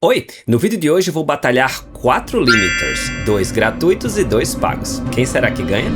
Oi, no vídeo de hoje eu vou batalhar 4 limiters, 2 gratuitos e 2 pagos. Quem será que ganha?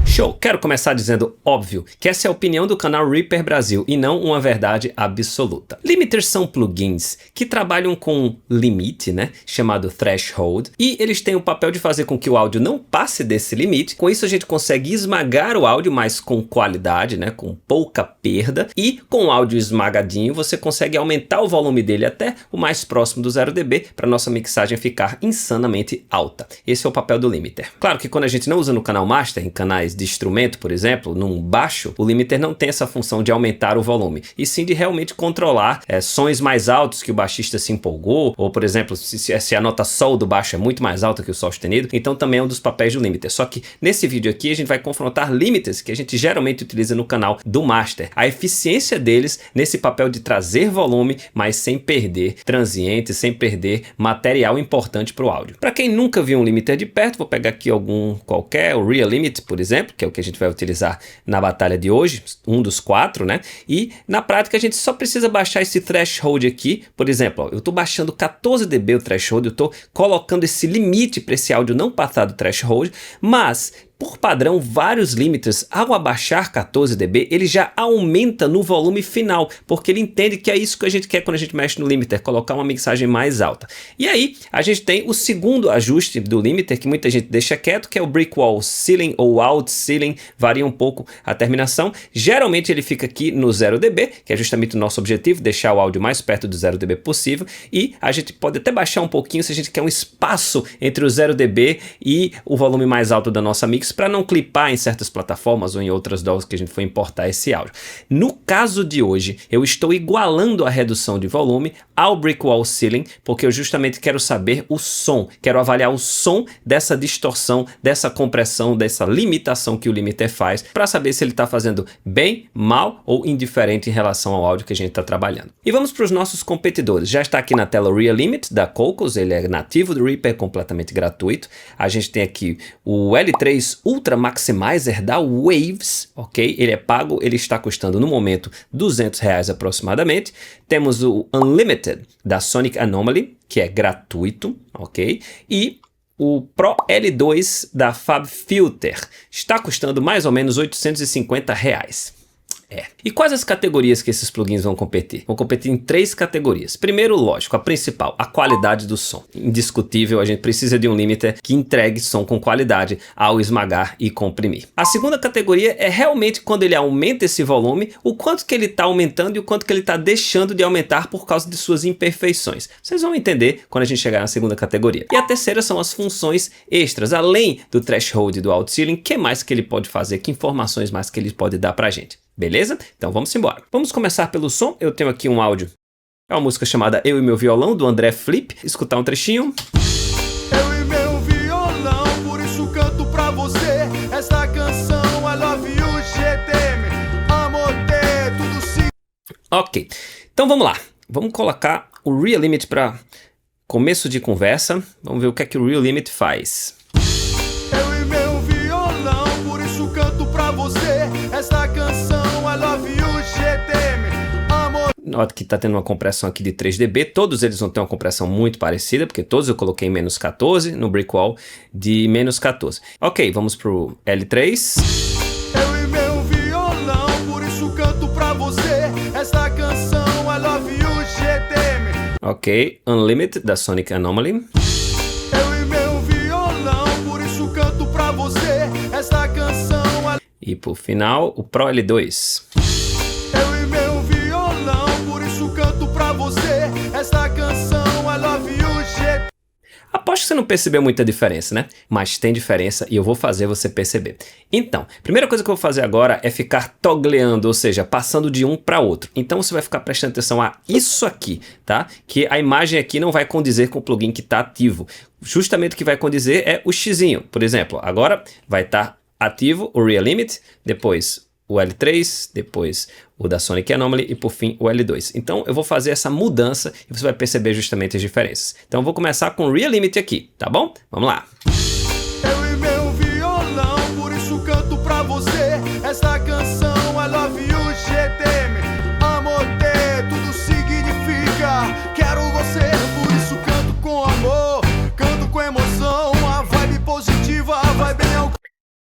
Show! Quero começar dizendo, óbvio, que essa é a opinião do canal Reaper Brasil e não uma verdade absoluta. Limiters são plugins que trabalham com limite, né, chamado threshold, e eles têm o papel de fazer com que o áudio não passe desse limite. Com isso a gente consegue esmagar o áudio, mas com qualidade, né, com pouca perda, e com o áudio esmagadinho você consegue aumentar o volume dele até o mais próximo do 0 dB para nossa mixagem ficar insanamente alta. Esse é o papel do limiter. Claro que quando a gente não usa no canal master, em canais de instrumento, por exemplo, num baixo, o limiter não tem essa função de aumentar o volume, e sim de realmente controlar sons mais altos que o baixista se empolgou, ou por exemplo, se a nota sol do baixo é muito mais alta que o sol sustenido, então também é um dos papéis do limiter. Só que nesse vídeo aqui a gente vai confrontar limiters que a gente geralmente utiliza no canal do master, a eficiência deles nesse papel de trazer volume, mas sem perder transiente, sem perder material importante para o áudio. Para quem nunca viu um limiter de perto, vou pegar aqui algum qualquer, o Real Limit, por exemplo, que é o que a gente vai utilizar na batalha de hoje, um dos 4, né? E na prática a gente só precisa baixar esse threshold aqui. Por exemplo, ó, eu estou baixando 14 dB o threshold, eu estou colocando esse limite para esse áudio não passar do threshold, mas por padrão, vários limiters, ao abaixar 14 dB, ele já aumenta no volume final, porque ele entende que é isso que a gente quer quando a gente mexe no limiter, colocar uma mixagem mais alta. E aí, a gente tem o segundo ajuste do limiter, que muita gente deixa quieto, que é o Brick Wall Ceiling ou Out Ceiling, varia um pouco a terminação. Geralmente ele fica aqui no 0 dB, que é justamente o nosso objetivo, deixar o áudio mais perto do 0 dB possível, e a gente pode até baixar um pouquinho se a gente quer um espaço entre o 0 dB e o volume mais alto da nossa mix, para não clipar em certas plataformas ou em outras DAWs que a gente for importar esse áudio. No caso de hoje, eu estou igualando a redução de volume ao Brick Wall Ceiling, porque eu justamente quero saber o som, quero avaliar o som dessa distorção, dessa compressão, dessa limitação que o limiter faz, para saber se ele está fazendo bem, mal ou indiferente em relação ao áudio que a gente está trabalhando. E vamos para os nossos competidores. Já está aqui na tela o Real Limit da Cocos, ele é nativo do Reaper, completamente gratuito. A gente tem aqui o L3 Ultra Maximizer da Waves, ok? Ele é pago, ele está custando no momento R$200 aproximadamente. Temos o Unlimited da Sonic Anomaly, que é gratuito, ok? E o Pro L2 da FabFilter está custando mais ou menos R$850. E quais as categorias que esses plugins vão competir? Vão competir em 3 categorias. Primeiro, lógico, a principal, a qualidade do som. Indiscutível, a gente precisa de um limiter que entregue som com qualidade ao esmagar e comprimir. A segunda categoria é realmente quando ele aumenta esse volume, o quanto que ele está aumentando e o quanto que ele está deixando de aumentar por causa de suas imperfeições. Vocês vão entender quando a gente chegar na segunda categoria. E a terceira são as funções extras, além do threshold e do out ceiling, o que mais que ele pode fazer, que informações mais que ele pode dar pra gente. Beleza? Então vamos embora. Vamos começar pelo som. Eu tenho aqui um áudio. É uma música chamada Eu e Meu Violão, do André Flip. Escutar um trechinho. Eu e meu violão, por isso canto pra você esta canção. I love you, GTM, amor, tudo sim. Ok, então vamos lá. Vamos colocar o Real Limit para começo de conversa. Vamos ver o que é que o Real Limit faz. Eu e meu violão, por isso canto pra você esta canção. I love you, GTM, amor. Nota que está tendo uma compressão aqui de 3 dB, todos eles vão ter uma compressão muito parecida, porque todos eu coloquei em menos 14, no Brick Wall de menos 14. Ok, vamos para o L3. Eu e meu violão, por isso canto pra você esta canção. I love you, GTM. Ok, Unlimited da Sonic Anomaly. Eu e meu violão, por isso canto pra você esta canção. E por final, o Pro L2. Eu e meu violão, por isso canto pra você esta canção. I love you, GTM. Aposto que você não percebeu muita diferença, né? Mas tem diferença e eu vou fazer você perceber. Então, a primeira coisa que eu vou fazer agora é ficar toggleando, ou seja, passando de um para outro. Então você vai ficar prestando atenção a isso aqui, tá? Que a imagem aqui não vai condizer com o plugin que está ativo. Justamente o que vai condizer é o xizinho. Por exemplo, agora vai estar ativo o Real Limit, depois o L3, depois o da Sonic Anomaly e por fim o L2. Então eu vou fazer essa mudança e você vai perceber justamente as diferenças. Então eu vou começar com o Real Limit aqui, tá bom? Vamos lá. Eu e meu violão, por isso canto pra você esta canção.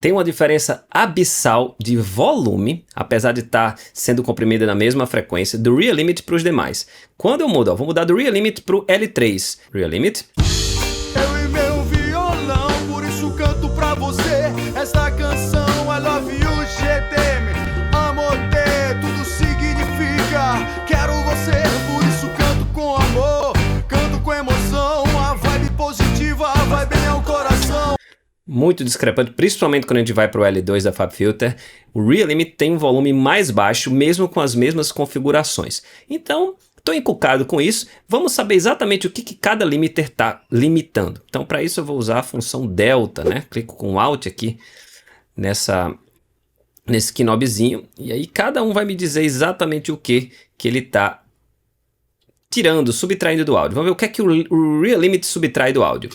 tem uma diferença abissal de volume, apesar de estar sendo comprimida na mesma frequência, do Real Limit para os demais. Quando eu mudo, ó, vou mudar do Real Limit para o L3. Real Limit. Eu e meu violão, por isso canto pra você esta canção. I love you, GTM. Amor-te, tudo significa quero você, por isso canto com amor, canto com emoção. A vibe positiva vai bem ao coração. Muito discrepante, principalmente quando a gente vai para o L2 da FabFilter. O Real Limit tem um volume mais baixo, mesmo com as mesmas configurações. Então, estou encucado com isso. Vamos saber exatamente o que cada limiter está limitando. Então, para isso eu vou usar a função delta, né? Clico com Alt aqui nesse knobzinho. E aí cada um vai me dizer exatamente o que ele está tirando, subtraindo do áudio. Vamos ver o que é que o Real Limit subtrai do áudio.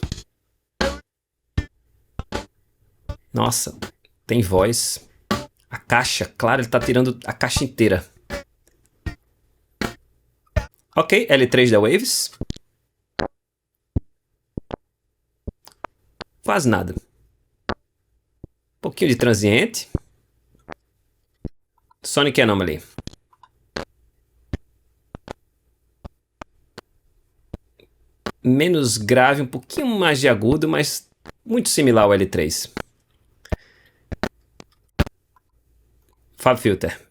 Nossa, tem voz. A caixa, claro, ele está tirando a caixa inteira. Ok, L3 da Waves. Quase nada. Um pouquinho de transiente. Sonic Anomaly. Menos grave, um pouquinho mais de agudo, mas muito similar ao L3. FabFilter.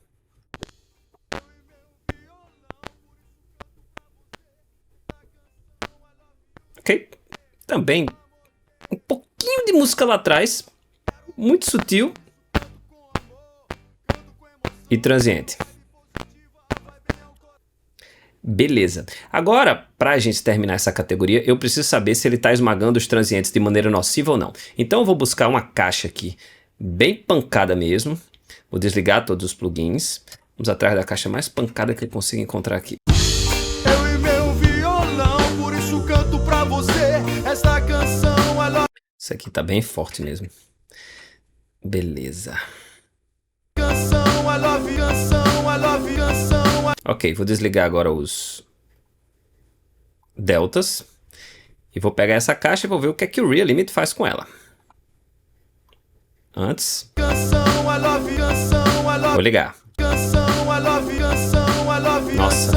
Ok. Também um pouquinho de música lá atrás. Muito sutil. E transiente. Beleza. Agora, para a gente terminar essa categoria, eu preciso saber se ele está esmagando os transientes de maneira nociva ou não. Então eu vou buscar uma caixa aqui, bem pancada mesmo. Vou desligar todos os plugins. Vamos atrás da caixa mais pancada que eu consigo encontrar aqui. Eu e meu violão, por isso canto pra você esta canção. Isso aqui tá bem forte mesmo. Beleza. Ok, vou desligar agora os deltas. E vou pegar essa caixa e vou ver o que é que o Real Limit faz com ela. Antes, vou ligar. Nossa,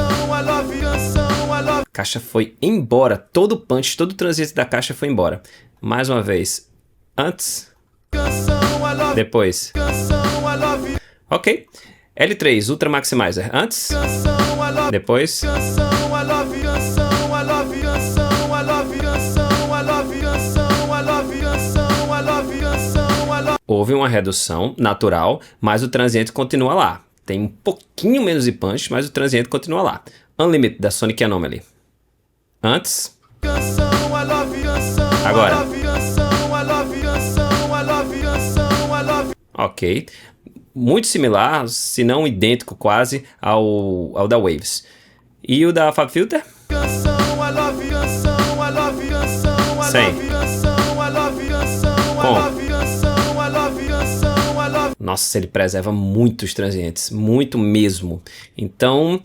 a caixa foi embora. Todo o punch, todo o transiente da caixa foi embora. Mais uma vez. Antes, depois. Ok. L3, Ultra Maximizer. Antes, depois. Houve uma redução natural, mas o transiente continua lá. Tem um pouquinho menos de punch, mas o transiente continua lá. Unlimited, da Sonic Anomaly. Antes. Agora. Ok. Muito similar, se não idêntico quase, ao da Waves. E o da FabFilter? Sem. Com. Nossa, ele preserva muitos transientes, muito mesmo. Então,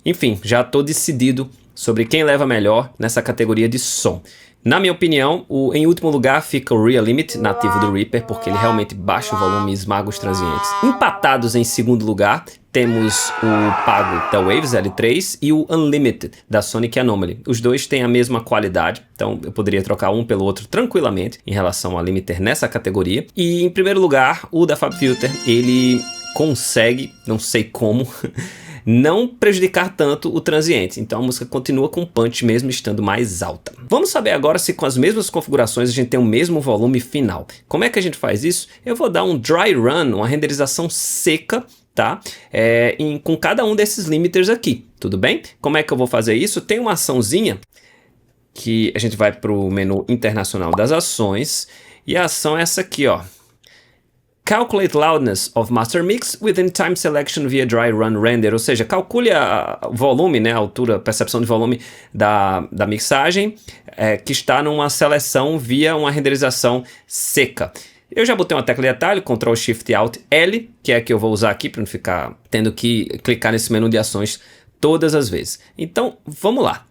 enfim, já estou decidido sobre quem leva melhor nessa categoria de som. Na minha opinião, em último lugar fica o Real Limit, nativo do Reaper, porque ele realmente baixa o volume e esmaga os transientes. Empatados em segundo lugar, temos o pago da Waves L3 e o Unlimited da Sonic Anomaly. Os dois têm a mesma qualidade, então eu poderia trocar um pelo outro tranquilamente em relação ao limiter nessa categoria. E em primeiro lugar, o da FabFilter, ele consegue, não sei como, não prejudicar tanto o transiente. Então a música continua com punch mesmo estando mais alta. Vamos saber agora se com as mesmas configurações a gente tem o mesmo volume final. Como é que a gente faz isso? Eu vou dar um dry run, uma renderização seca, tá? Com cada um desses limiters aqui, tudo bem? Como é que eu vou fazer isso? Tem uma açãozinha que a gente vai para o menu internacional das ações e a ação é essa aqui, ó. Calculate loudness of master mix within time selection via dry run render, ou seja, calcule o volume, né, a altura, a percepção de volume da mixagem que está numa seleção via uma renderização seca. Eu já botei uma tecla de atalho, Ctrl Shift Alt L, que é a que eu vou usar aqui para não ficar tendo que clicar nesse menu de ações todas as vezes. Então, vamos lá.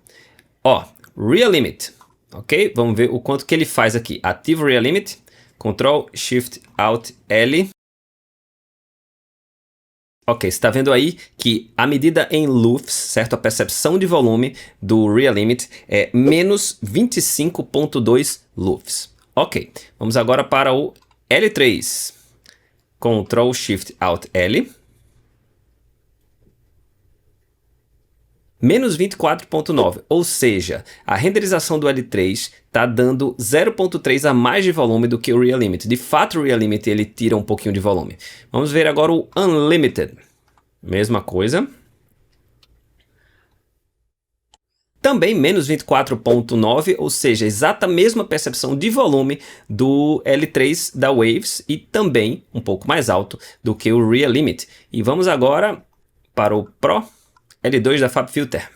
Ó, Real Limit, ok? Vamos ver o quanto que ele faz aqui. Ativo Real Limit, Ctrl Shift Alt L. Ok, você está vendo aí que a medida em lufs, certo? A percepção de volume do Real Limit é menos 25.2 lufs. Ok, vamos agora para o L3. Ctrl Shift Alt L. Menos 24.9, ou seja, a renderização do L3 está dando 0.3 a mais de volume do que o Real Limit. De fato, o Real Limit ele tira um pouquinho de volume. Vamos ver agora o Unlimited. Mesma coisa. Também menos 24.9, ou seja, exata mesma percepção de volume do L3 da Waves e também um pouco mais alto do que o Real Limit. E vamos agora para o Pro L2 da FabFilter.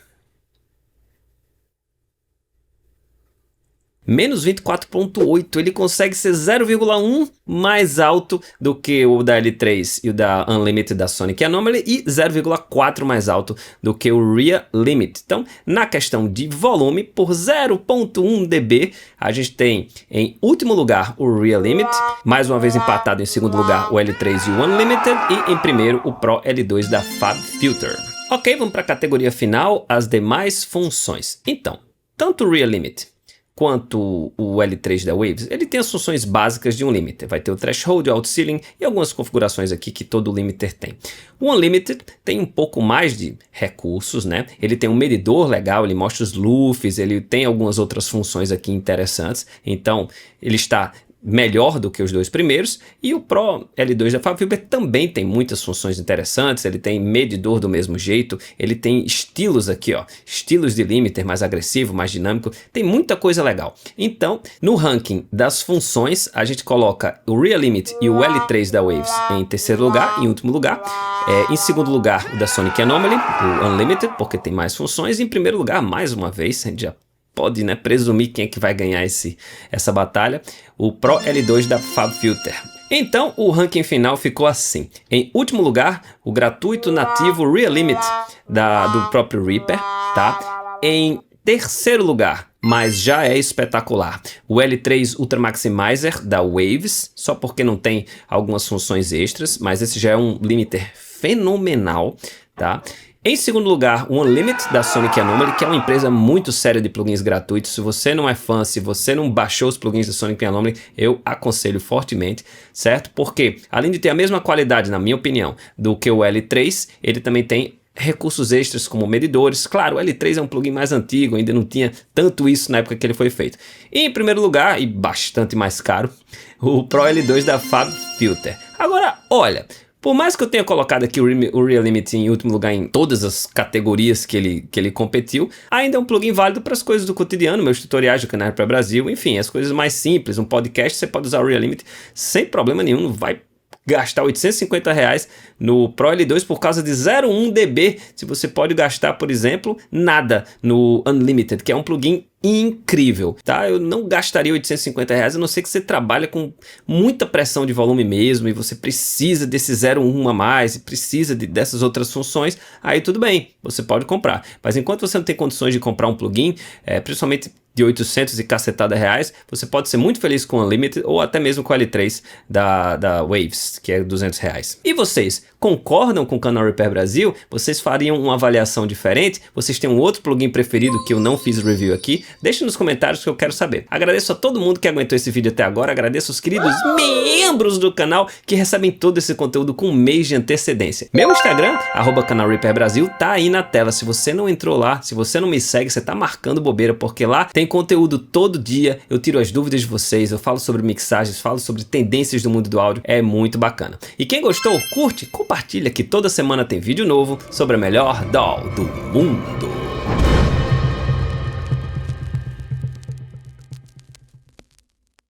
Menos 24.8, ele consegue ser 0,1 mais alto do que o da L3 e o da Unlimited da Sonic Anomaly e 0,4 mais alto do que o Real Limit. Então, na questão de volume, por 0,1 dB, a gente tem em último lugar o Real Limit, mais uma vez empatado em segundo lugar o L3 e o Unlimited e em primeiro o Pro L2 da FabFilter. Ok, vamos para a categoria final, as demais funções. Então, tanto o Real Limit quanto o L3 da Waves, ele tem as funções básicas de um limiter. Vai ter o threshold, o auto ceiling e algumas configurações aqui que todo limiter tem. O Unlimited tem um pouco mais de recursos, né? Ele tem um medidor legal, ele mostra os lufs, ele tem algumas outras funções aqui interessantes. Então, ele está melhor do que os dois primeiros, e o Pro L2 da FabFilter também tem muitas funções interessantes, ele tem medidor do mesmo jeito, ele tem estilos aqui, ó, estilos de limiter mais agressivo, mais dinâmico, tem muita coisa legal. Então, no ranking das funções, a gente coloca o Real Limit e o L3 da Waves em terceiro lugar, em último lugar, em segundo lugar o da Sonic Anomaly, o Unlimited, porque tem mais funções, e em primeiro lugar, mais uma vez, a gente já pode, né, presumir quem é que vai ganhar essa batalha, o Pro L2 da FabFilter. Então, o ranking final ficou assim. Em último lugar, o gratuito nativo Real Limit do próprio Reaper, tá? Em terceiro lugar, mas já é espetacular, o L3 Ultra Maximizer da Waves, só porque não tem algumas funções extras, mas esse já é um limiter fenomenal, tá? Em segundo lugar, o Unlimited da Sonic Anomaly, que é uma empresa muito séria de plugins gratuitos. Se você não é fã, se você não baixou os plugins da Sonic Anomaly, eu aconselho fortemente, certo? Porque, além de ter a mesma qualidade, na minha opinião, do que o L3, ele também tem recursos extras como medidores. Claro, o L3 é um plugin mais antigo, ainda não tinha tanto isso na época que ele foi feito. E em primeiro lugar, e bastante mais caro, o Pro L2 da FabFilter. Agora, olha, por mais que eu tenha colocado aqui o Real Limit em último lugar em todas as categorias que ele competiu, ainda é um plugin válido para as coisas do cotidiano, meus tutoriais do Canal para Brasil, enfim, as coisas mais simples. Um podcast, você pode usar o Real Limit sem problema nenhum, não vai gastar R$850 no Pro L2 por causa de 0,1 dB, se você pode gastar, por exemplo, nada no Unlimited, que é um plugin incrível, tá? Eu não gastaria R$850, a não ser que você trabalha com muita pressão de volume mesmo e você precisa desse 0,1 a mais e precisa dessas outras funções, aí tudo bem, você pode comprar. Mas enquanto você não tem condições de comprar um plugin, principalmente de 800 e cacetada reais, você pode ser muito feliz com o Unlimited ou até mesmo com o L3 da Waves, que é R$200. E vocês concordam com o Canal Repair Brasil? Vocês fariam uma avaliação diferente? Vocês têm um outro plugin preferido que eu não fiz review aqui? Deixe nos comentários que eu quero saber. Agradeço a todo mundo que aguentou esse vídeo até agora, agradeço os queridos membros do canal que recebem todo esse conteúdo com um mês de antecedência. Meu Instagram, @canalrepairbrasil, tá aí na tela. Se você não entrou lá, se você não me segue, você tá marcando bobeira, porque lá tem conteúdo todo dia, eu tiro as dúvidas de vocês, eu falo sobre mixagens, falo sobre tendências do mundo do áudio, é muito bacana. E quem gostou, curte, compartilha, que toda semana tem vídeo novo sobre a melhor DAW do mundo.